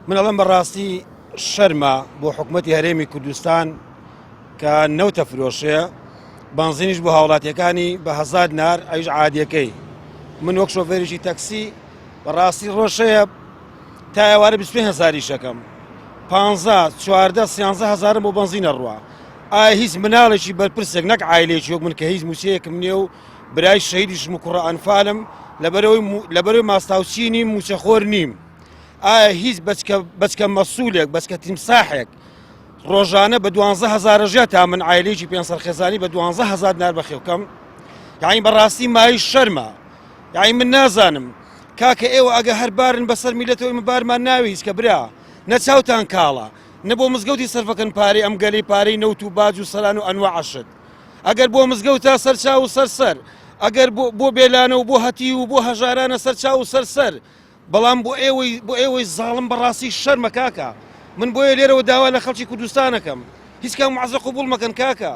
من ئەڵەم بەڕاستی شەرمە بۆ حکوومەتی هەرێمی کوردستان کە نەوتە فرۆشەیە بنزینیش بۆ هاوڵاتیەکانی بە 1000 دینار ئەویش عادیەکەی. من وەک شۆفێرێکی تەکسی بەڕاستی ڕۆژەیە تا ئێوارە 25,000 شەکەم 15 14 13 هزارم بۆ بنزینە ڕوە. ئایا هیچ مناڵێکی بەرپرسێک نەک عایلێکی وەک من کە هیچ موچەیەکم نییە و برای شەهیدیشم و کوڕە ئەنفالم لەبەرەوەی ماستاوچی نیم موچەخۆر نیم. ئایا هیچ بەچکە مەسوولێک بەچکە تیمساحێک ڕۆژانە بە 12,000 ژیا تا من عایلێکی پێنسەر خێزانی بە 12,000 دینار بەخێوکەم؟ یعنی بەڕاستی مای شەرمە. یعنی من نازانم کاکە ئێوە ئەگە هەر بارن بەسەر میلەتەوەی من بارمان ناویست کە برا نەچاوتان کاڵە نەبۆ مزگەوتی سەرفەکەن پارەی ئەم گەلەی پارەی نەوت و باج و سەلان و ئەنواع عەشت. ئەگەر بۆ مزگەوتە سەرچاو و سەرسەر، ئەگەر بۆ بێلانە و بۆ هەتی و بۆ هەژارانە سەرچاو و سەرسەر، بەڵام بۆ ئێوەی زاڵم بەڕاستی شەرمە کاکە. من بۆیە لێرەوە داوا لە خەڵکی کوردستانەکەم هیچ کام معزە قبوڵ مەکەن کاکە.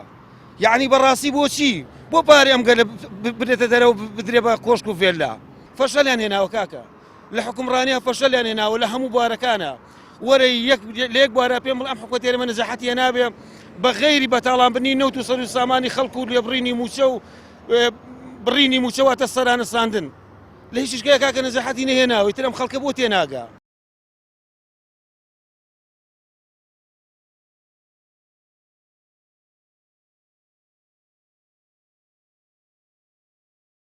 یعنی بەڕاستی بۆچی بۆ پارەی ئەم گەلە بدرێتە دەرەوە بدرێ بە کۆشک و فێللا؟ فەشەلیان هێناوە کاکە، لە حکومڕانیە فەشەلیان هێناوە لە هەموو بوارەکانە. وەرە لە یەک بوارە پێم بڵ ئەم حکومەت ئێرەمە نەجاحەتی هێنابێ بە غەیری بەتاڵانبردنی نەوت و سەر و سامانی خەڵک و لێبڕینی موچە و بڕینی موچەواتە سەرانە ساندن. لە هیچ شتێک کاکە نەجاحەتی نەهێناوە، ئیتر ئەم خەڵکە بۆ تێناگا.